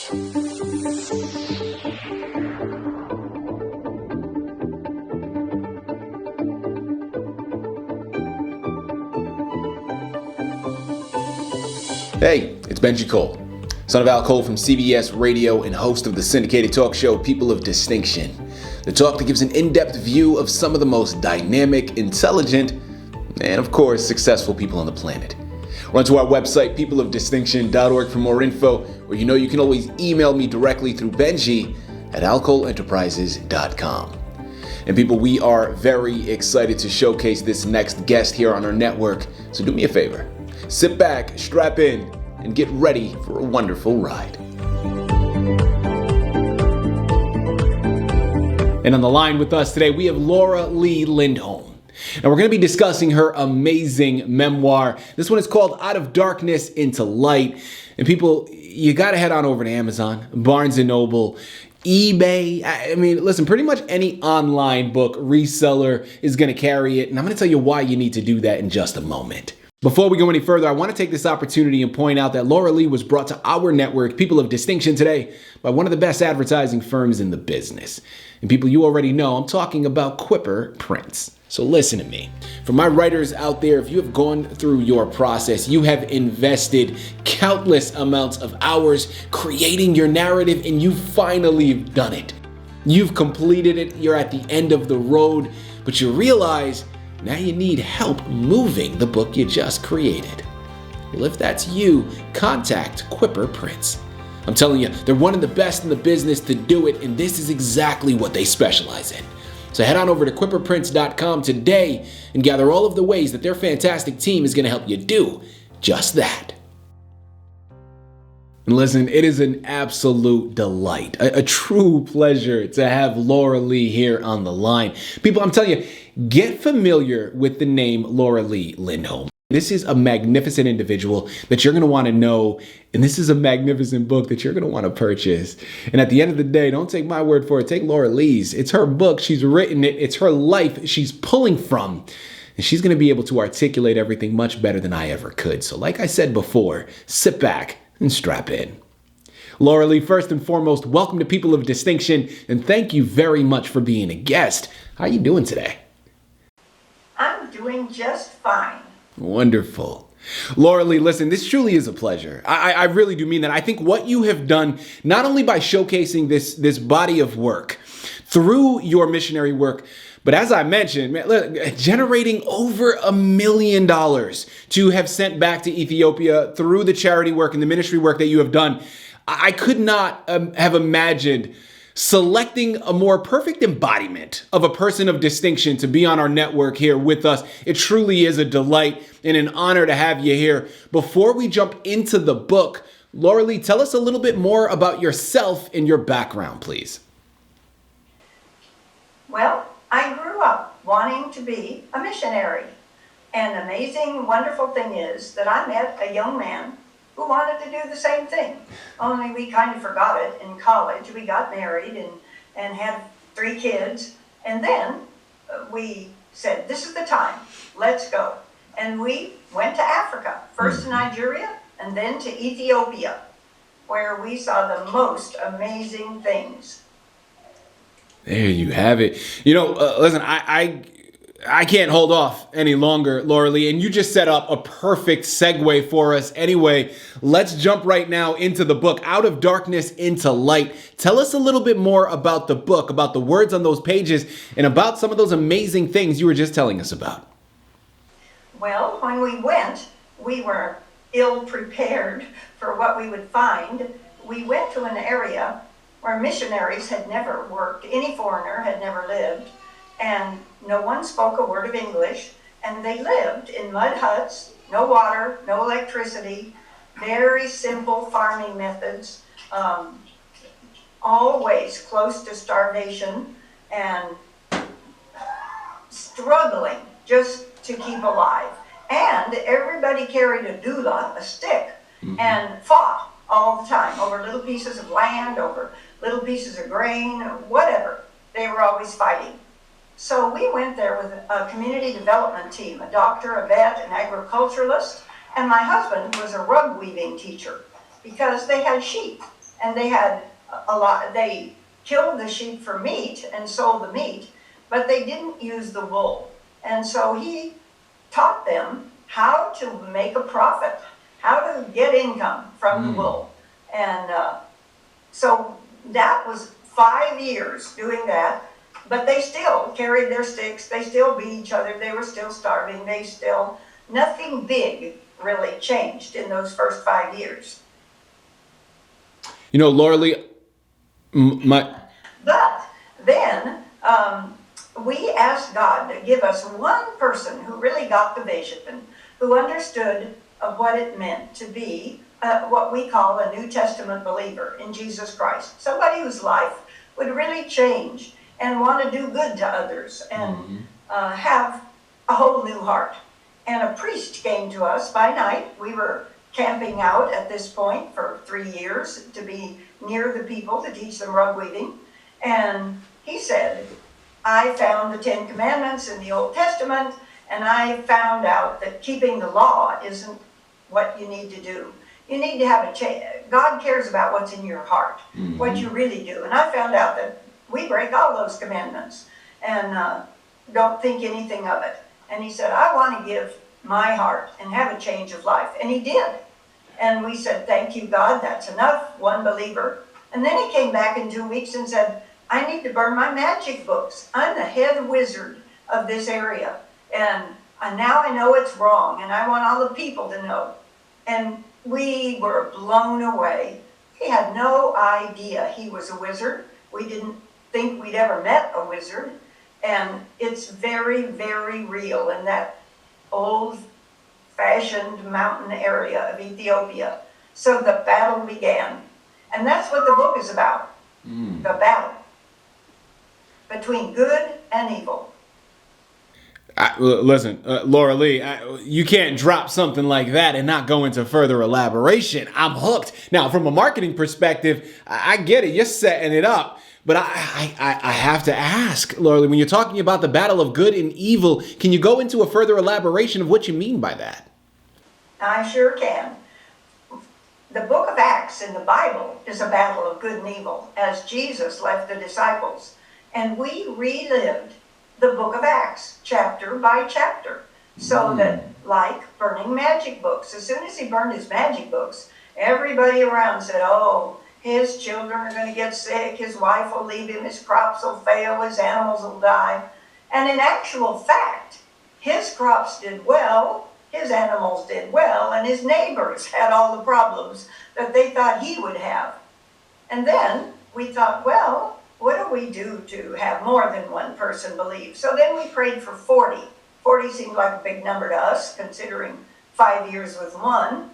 Hey, it's Benji Cole, son of Al Cole from CBS Radio and host of the syndicated talk show People of Distinction, the talk that gives an in-depth view of some of the most dynamic, intelligent, and of course, successful people on the planet. Run to our website, peopleofdistinction.org, for more info, or you can always email me directly through benji@alcoleenterprises.com. And people, we are very excited to showcase this next guest here on our network, so do me a favor. Sit back, strap in, and get ready for a wonderful ride. And on the line with us today, we have Lauralee Lindholm. And we're going to be discussing her amazing memoir. This one is called Out of Darkness into Light. And people, you got to head on over to Amazon, Barnes & Noble, eBay. I mean, listen, pretty much any online book reseller is going to carry it. And I'm going to tell you why you need to do that in just a moment. Before we go any further, I want to take this opportunity and point out that Lauralee was brought to our network, People of Distinction, today by one of the best advertising firms in the business. And people, you already know I'm talking about Quipper Prints. So listen to me. For my writers out there, if you have gone through your process, you have invested countless amounts of hours creating your narrative, and you finally have done it. You've completed it, you're at the end of the road, but you realize now you need help moving the book you just created. Well, if that's you, contact Quipper Prints. I'm telling you, they're one of the best in the business to do it, and this is exactly what they specialize in. So head on over to quipperprints.com today and gather all of the ways that their fantastic team is going to help you do just that. And listen, it is an absolute delight, a true pleasure to have Lauralee here on the line. People, I'm telling you, get familiar with the name Lauralee Lindholm. This is a magnificent individual that you're going to want to know, and this is a magnificent book that you're going to want to purchase. And at the end of the day, don't take my word for it, take Lauralee's. It's her book, she's written it, it's her life she's pulling from, and she's going to be able to articulate everything much better than I ever could. So like I said before, sit back and strap in. Lauralee, first and foremost, welcome to People of Distinction, and thank you very much for being a guest. How are you doing today? I'm doing just fine. Wonderful. Lauralee, listen, this truly is a pleasure. I really do mean that. I think what you have done, not only by showcasing this body of work through your missionary work, but as I mentioned, man, look, generating over $1 million to have sent back to Ethiopia through the charity work and the ministry work that you have done. I could not have imagined selecting a more perfect embodiment of a person of distinction to be on our network here with us. It truly is a delight and an honor to have you here. Before we jump into the book, Lauralee, tell us a little bit more about yourself and your background, please. Well, I grew up wanting to be a missionary. And the amazing, wonderful thing is that I met a young man who wanted to do the same thing. Only we kind of forgot it in college. We got married and had 3 kids. And then we said, this is the time, let's go. And we went to Africa, first to Nigeria and then to Ethiopia, where we saw the most amazing things. There you have it. Listen, I can't hold off any longer, Lauralee, and you just set up a perfect segue for us. Anyway, let's jump right now into the book, Out of Darkness into Light. Tell us a little bit more about the book, about the words on those pages, and about some of those amazing things you were just telling us about. Well, when we went, we were ill prepared for what we would find. We went to an area where missionaries had never worked, any foreigner had never lived, and no one spoke a word of English, and they lived in mud huts, no water, no electricity, very simple farming methods, always close to starvation and struggling just to keep alive. And everybody carried a doula, a stick, and fought all the time over little pieces of land, over little pieces of grain, whatever. They were always fighting. So we went there with a community development team, a doctor, a vet, an agriculturalist, and my husband was a rug weaving teacher because they had sheep and they had a lot. They killed the sheep for meat and sold the meat, but they didn't use the wool. And so he taught them how to make a profit, how to get income from the wool. And so that was 5 years doing that, but they still carried their sticks, they still beat each other, they were still starving, nothing big really changed in those first 5 years. You know, Lauralee, But then we asked God to give us one person who really got the vision, who understood what it meant to be what we call a New Testament believer in Jesus Christ. Somebody whose life would really change and want to do good to others and have a whole new heart. And a priest came to us by night. We were camping out at this point for 3 years to be near the people to teach them rug weaving. And he said, I found the 10 Commandments in the Old Testament, and I found out that keeping the law isn't what you need to do. You need to have a change. God cares about what's in your heart, what you really do. And I found out that we break all those commandments and don't think anything of it. And he said, I want to give my heart and have a change of life. And he did. And we said, thank you, God, that's enough, one believer. And then he came back in 2 weeks and said, I need to burn my magic books. I'm the head wizard of this area. And now I know it's wrong, and I want all the people to know. And we were blown away. He had no idea he was a wizard. We didn't think we'd ever met a wizard. And it's very, very real in that old-fashioned mountain area of Ethiopia. So the battle began. And that's what the book is about, the battle between good and evil. Listen, Lauralee, you can't drop something like that and not go into further elaboration. I'm hooked. Now, from a marketing perspective, I get it. You're setting it up. But I have to ask, Lauralee, when you're talking about the battle of good and evil, can you go into a further elaboration of what you mean by that? I sure can. The book of Acts in the Bible is a battle of good and evil, as Jesus left the disciples. And we relived the book of Acts, chapter by chapter. So that, like burning magic books, as soon as he burned his magic books, everybody around said, oh, his children are going to get sick, his wife will leave him, his crops will fail, his animals will die. And in actual fact, his crops did well, his animals did well, and his neighbors had all the problems that they thought he would have. And then we thought, well, what do we do to have more than one person believe? So then we prayed for 40. 40 seemed like a big number to us, considering 5 years with one.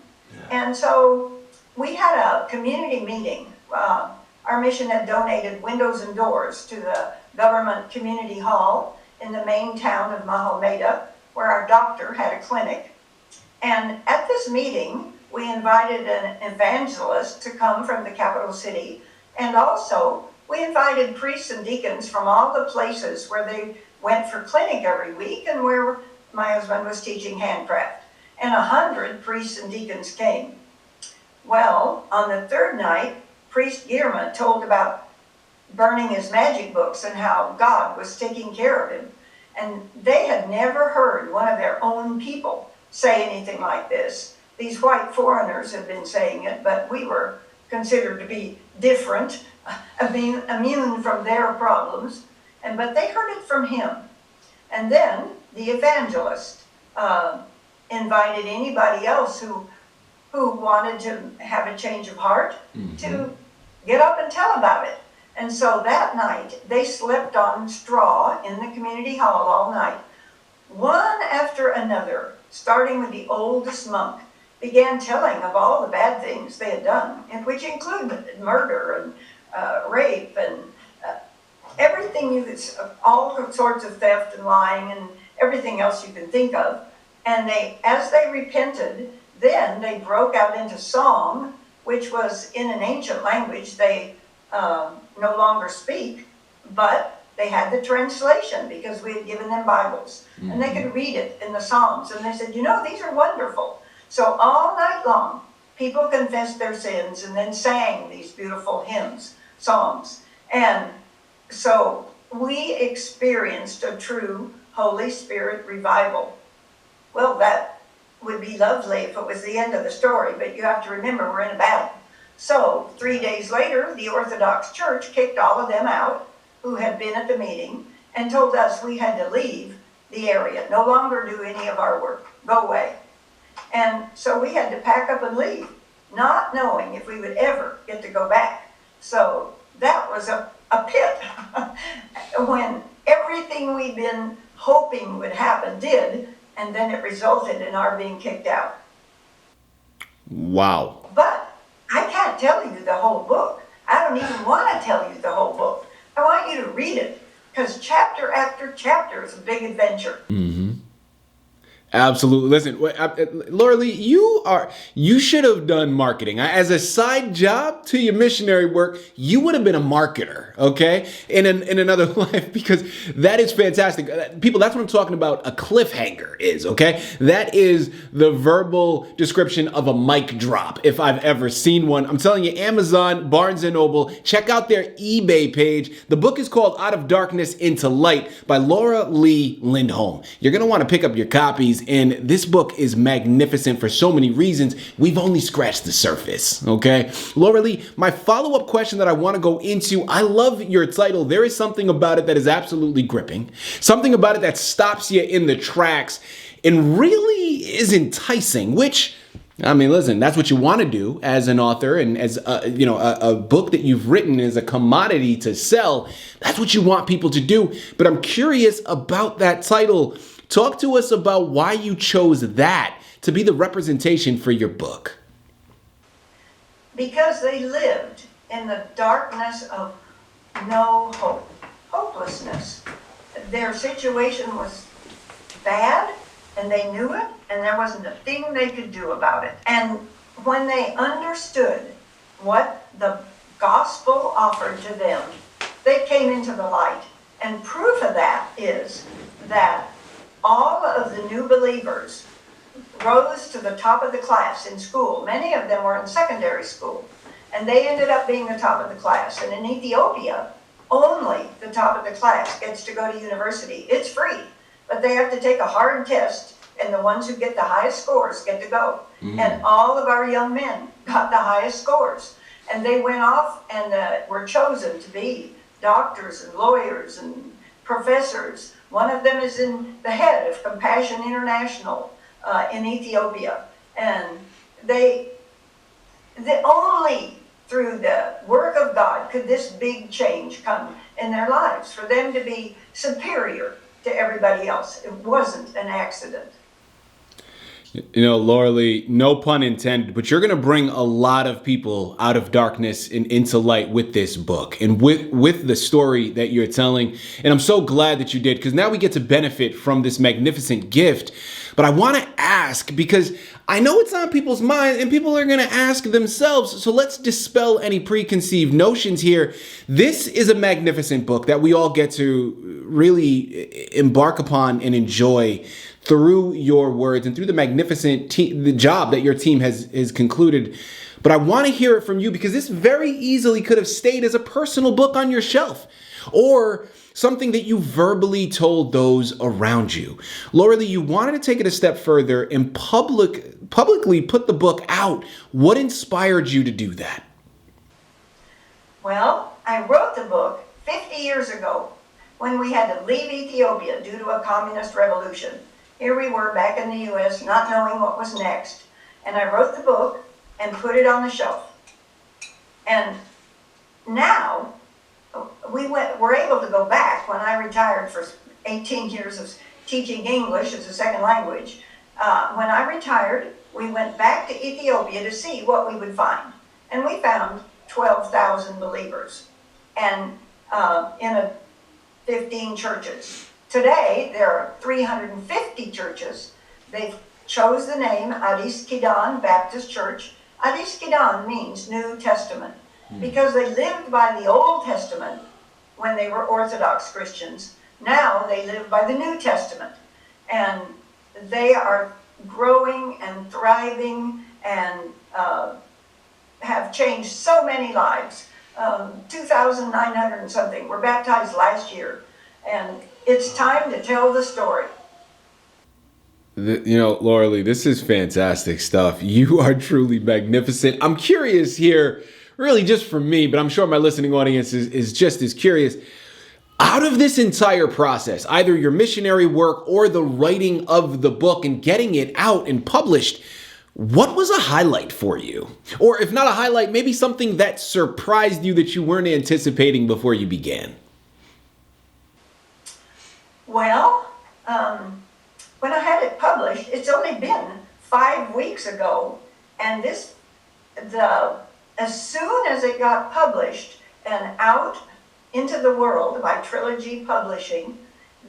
And so we had a community meeting. Our mission had donated windows and doors to the government community hall in the main town of Mahomeda, where our doctor had a clinic. And at this meeting, we invited an evangelist to come from the capital city, and also we invited priests and deacons from all the places where they went for clinic every week and where my husband was teaching handcraft. And 100 priests and deacons came. Well, on the third night, Priest Gierman told about burning his magic books and how God was taking care of him. And they had never heard one of their own people say anything like this. These white foreigners had been saying it, but we were considered to be different, immune from their problems. But they heard it from him. And then the evangelist invited anybody else who wanted to have a change of heart to get up and tell about it. And so that night, they slept on straw in the community hall all night. One after another, starting with the oldest monk, began telling of all the bad things they had done, which included murder and rape and everything, all sorts of theft and lying and everything else you can think of. And as they repented, then they broke out into song, which was in an ancient language they no longer speak, but they had the translation because we had given them Bibles. Mm-hmm. And they could read it in the Psalms. And they said, these are wonderful. So all night long, People confessed their sins and then sang these beautiful hymns, songs. And so we experienced a true Holy Spirit revival. Well, that would be lovely if it was the end of the story, but you have to remember we're in a battle. So 3 days later, the Orthodox Church kicked all of them out who had been at the meeting and told us we had to leave the area, no longer do any of our work, go away. And so we had to pack up and leave, not knowing if we would ever get to go back. So that was a pit when everything we'd been hoping would happen did, and then it resulted in our being kicked out. Wow. But I can't tell you the whole book. I don't even want to tell you the whole book. I want you to read it, because chapter after chapter is a big adventure. Absolutely. Listen, Lauralee, you should have done marketing. As a side job to your missionary work, you would have been a marketer, okay? In another life, because that is fantastic. People, that's what I'm talking about. A cliffhanger is, okay? That is the verbal description of a mic drop, if I've ever seen one. I'm telling you, Amazon, Barnes & Noble, check out their eBay page. The book is called Out of Darkness into Light by Lauralee Lindholm. You're going to want to pick up your copies. And this book is magnificent for so many reasons. We've only scratched the surface, okay? Lauralee, my follow-up question that I want to go into, I love your title. There is something about it that is absolutely gripping. Something about it that stops you in the tracks and really is enticing, which, I mean, listen, that's what you want to do as an author, and as a book that you've written is a commodity to sell. That's what you want people to do. But I'm curious about that title. Talk to us about why you chose that to be the representation for your book. Because they lived in the darkness of no hope, hopelessness. Their situation was bad, and they knew it, and there wasn't a thing they could do about it. And when they understood what the gospel offered to them, they came into the light. And proof of that is that all of the new believers rose to the top of the class in school. Many of them were in secondary school, and they ended up being the top of the class. And in Ethiopia, only the top of the class gets to go to university. It's free, but they have to take a hard test, and the ones who get the highest scores get to go. And all of our young men got the highest scores, and they went off and were chosen to be doctors and lawyers and professors. One of them is in the head of Compassion International in Ethiopia. And they only through the work of God could this big change come in their lives, for them to be superior to everybody else. It wasn't an accident. You know, Lauralee, no pun intended, but you're going to bring a lot of people out of darkness and into light with this book and with the story that you're telling. And I'm so glad that you did, because now we get to benefit from this magnificent gift. But I want to ask, because I know it's on people's minds and people are going to ask themselves. So let's dispel any preconceived notions here. This is a magnificent book that we all get to really embark upon and enjoy through your words and through the magnificent the job that your team has concluded. But I want to hear it from you, because this very easily could have stayed as a personal book on your shelf, or something that you verbally told those around you. Lauralee, you wanted to take it a step further and publicly put the book out. What inspired you to do that? Well, I wrote the book 50 years ago when we had to leave Ethiopia due to a communist revolution. Here we were back in the U.S. not knowing what was next. And I wrote the book and put it on the shelf. And now we're able to go back. When I retired for 18 years of teaching English as a second language, when I retired, we went back to Ethiopia to see what we would find. And we found 12,000 believers and in 15 churches. Today, there are 350 churches. They've chose the name Addis Kidan Baptist Church. Addis Kidan means New Testament, because they lived by the Old Testament when they were Orthodox Christians. Now they live by the New Testament. And they are growing and thriving and have changed so many lives. 2,900 and something were baptized last year. And it's time to tell the story. You know, Lauralee, this is fantastic stuff. You are truly magnificent. I'm curious here, really just for me, but I'm sure my listening audience is just as curious. Out of this entire process, either your missionary work or the writing of the book and getting it out and published, what was a highlight for you? Or if not a highlight, maybe something that surprised you that you weren't anticipating before you began? Well, when I had it published, it's only been 5 weeks ago, and as soon as it got published and out into the world by Trilogy Publishing,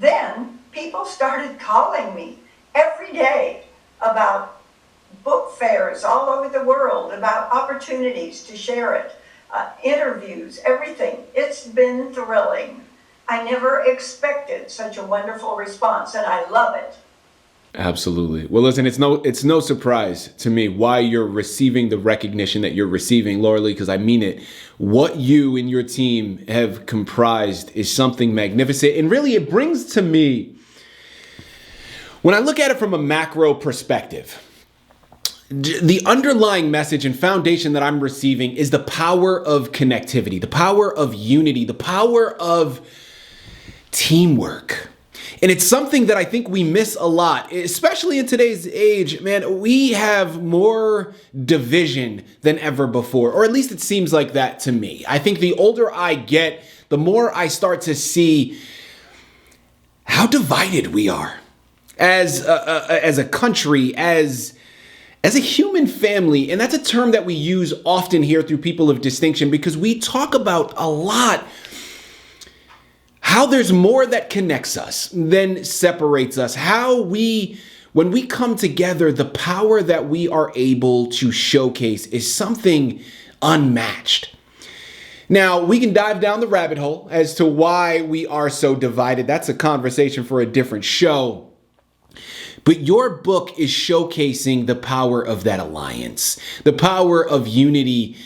then people started calling me every day about book fairs all over the world, about opportunities to share it, interviews, everything. It's been thrilling. I never expected such a wonderful response, and I love it. Absolutely. Well, listen, it's no surprise to me why you're receiving the recognition that you're receiving, Lauralee, because I mean it. What you and your team have comprised is something magnificent. And really, it brings to me, when I look at it from a macro perspective, the underlying message and foundation that I'm receiving is the power of connectivity, the power of unity, the power of teamwork. And it's something that I think we miss a lot, especially in today's age. Man, we have more division than ever before, or at least it seems like that to me. I think the older I get, the more I start to see how divided we are as a country, as a human family. And that's a term that we use often here through People of Distinction, because we talk about a lot how there's more that connects us than separates us. How when we come together, the power that we are able to showcase is something unmatched. Now, we can dive down the rabbit hole as to why we are so divided. That's a conversation for a different show. But your book is showcasing the power of that alliance, the power of unity,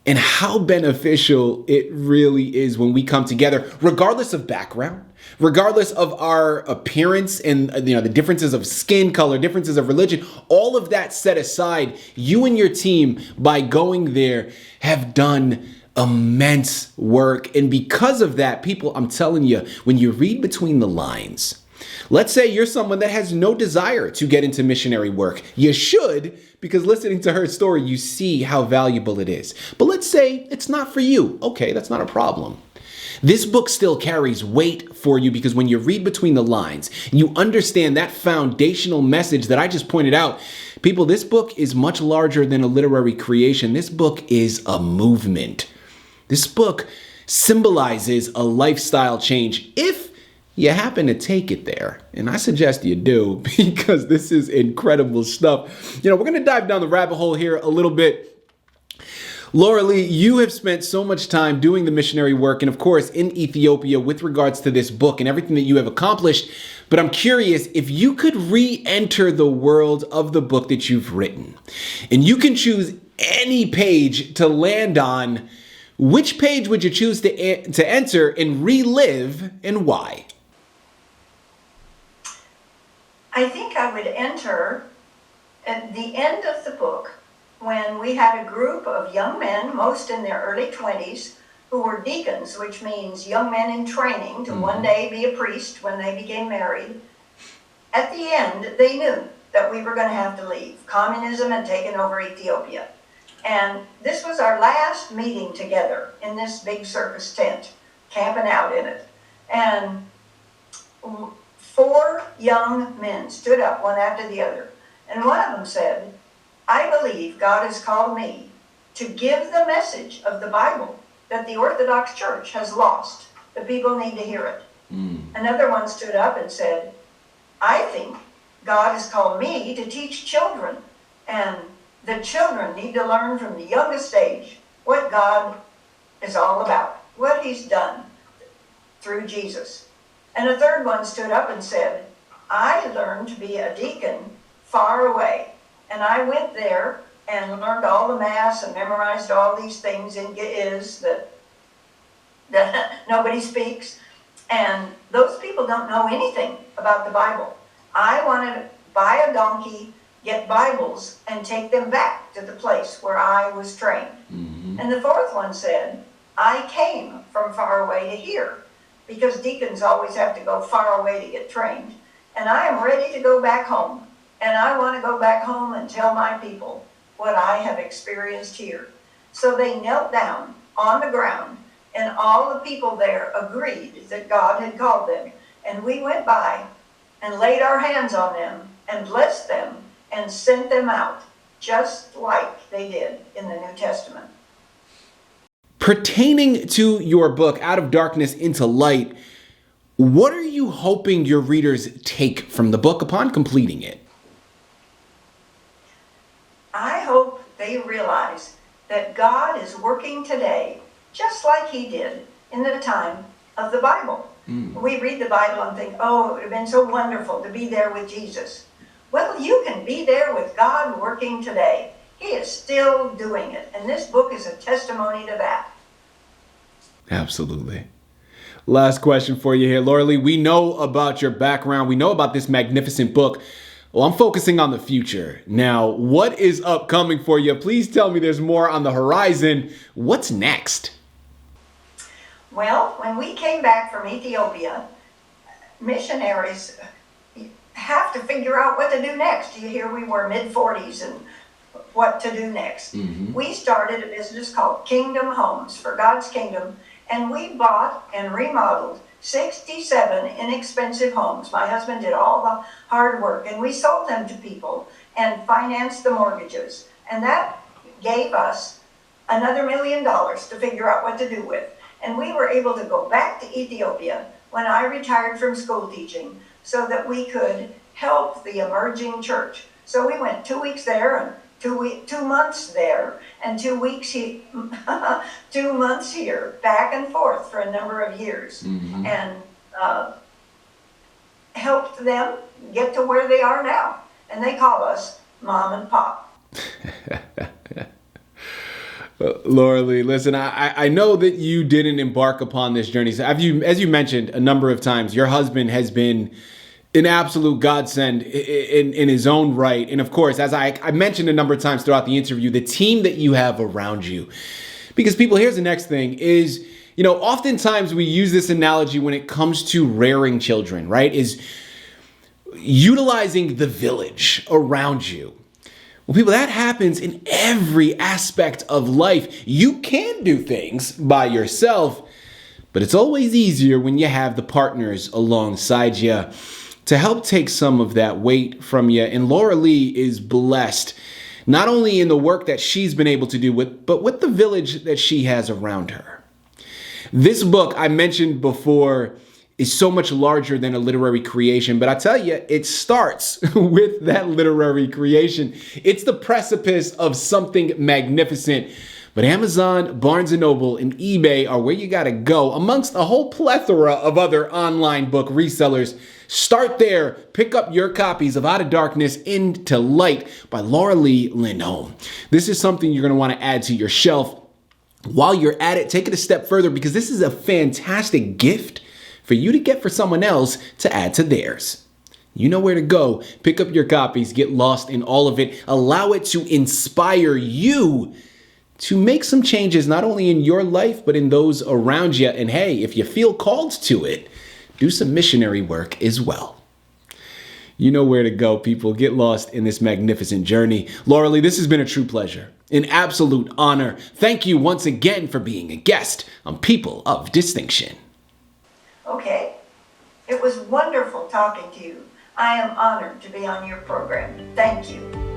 and how beneficial it really is when we come together, regardless of background, regardless of our appearance and the differences of skin color, differences of religion, all of that set aside, you and your team, by going there, have done immense work. And because of that, people, I'm telling you, when you read between the lines, let's say you're someone that has no desire to get into missionary work. You should, because listening to her story, you see how valuable it is. But let's say it's not for you. Okay, that's not a problem. This book still carries weight for you, because when you read between the lines, you understand that foundational message that I just pointed out. People, this book is much larger than a literary creation. This book is a movement. This book symbolizes a lifestyle change if you happen to take it there. And I suggest you do, because this is incredible stuff. We're going to dive down the rabbit hole here a little bit. Lauralee, you have spent so much time doing the missionary work and, of course, in Ethiopia with regards to this book and everything that you have accomplished. But I'm curious, if you could re-enter the world of the book that you've written, and you can choose any page to land on, which page would you choose to enter and relive, and why? I think I would enter at the end of the book when we had a group of young men, most in their early 20s, who were deacons, which means young men in training to one day be a priest when they became married. At the end, they knew that we were going to have to leave. Communism had taken over Ethiopia. And this was our last meeting together in this big circus tent, camping out in it. And 4 young men stood up one after the other. And one of them said, I believe God has called me to give the message of the Bible that the Orthodox Church has lost. The people need to hear it. Another one stood up and said, I think God has called me to teach children. And the children need to learn from the youngest age what God is all about, what he's done through Jesus. And a third one stood up and said, I learned to be a deacon far away. And I went there and learned all the mass and memorized all these things in Ge'ez that nobody speaks. And those people don't know anything about the Bible. I wanted to buy a donkey, get Bibles, and take them back to the place where I was trained. Mm-hmm. And the fourth one said, I came from far away to here, because deacons always have to go far away to get trained. And I am ready to go back home. And I want to go back home and tell my people what I have experienced here. So they knelt down on the ground, and all the people there agreed that God had called them. And we went by and laid our hands on them and blessed them and sent them out, just like they did in the New Testament. Pertaining to your book, Out of Darkness into Light, what are you hoping your readers take from the book upon completing it? I hope they realize that God is working today just like he did in the time of the Bible. We read the Bible and think, oh, it would have been so wonderful to be there with Jesus. Well, you can be there with God working today. He is still doing it. And this book is a testimony to that. Absolutely. Last question for you here, Lauralee. We know about your background. We know about this magnificent book. Well, I'm focusing on the future. Now, what is upcoming for you? Please tell me there's more on the horizon. What's next? Well, when we came back from Ethiopia, missionaries have to figure out what to do next. Here we were mid-40s and what to do next. Mm-hmm. We started a business called Kingdom Homes for God's Kingdom, and we bought and remodeled 67 inexpensive homes. My husband did all the hard work, and we sold them to people and financed the mortgages. And that gave us another $1 million to figure out what to do with. And we were able to go back to Ethiopia when I retired from school teaching so that we could help the emerging church. So we went 2 weeks there and 2 months there and 2 weeks 2 months here, back and forth for a number of years. Mm-hmm. And helped them get to where they are now. And they call us Mom and Pop. Lauralee, listen, I know that you didn't embark upon this journey. So as you mentioned a number of times, your husband has been an absolute godsend in his own right. And of course, as I mentioned a number of times throughout the interview, the team that you have around you. Because people, here's the next thing is, oftentimes we use this analogy when it comes to rearing children, right? Is utilizing the village around you. Well, people, that happens in every aspect of life. You can do things by yourself, but it's always easier when you have the partners alongside you to help take some of that weight from you. And Lauralee is blessed, not only in the work that she's been able to do but with the village that she has around her. This book I mentioned before is so much larger than a literary creation, but I tell you, it starts with that literary creation. It's the precipice of something magnificent. But Amazon, Barnes & Noble, and eBay are where you gotta go, amongst a whole plethora of other online book resellers. Start there. Pick up your copies of Out of Darkness into Light by Lauralee Lindholm. This is something you're gonna wanna add to your shelf. While you're at it, take it a step further, because this is a fantastic gift for you to get for someone else to add to theirs. You know where to go. Pick up your copies, get lost in all of it. Allow it to inspire you to make some changes, not only in your life, but in those around you. And hey, if you feel called to it, do some missionary work as well. You know where to go, people. Get lost in this magnificent journey. Lauralee, this has been a true pleasure, an absolute honor. Thank you once again for being a guest on People of Distinction. Okay. It was wonderful talking to you. I am honored to be on your program. Thank you.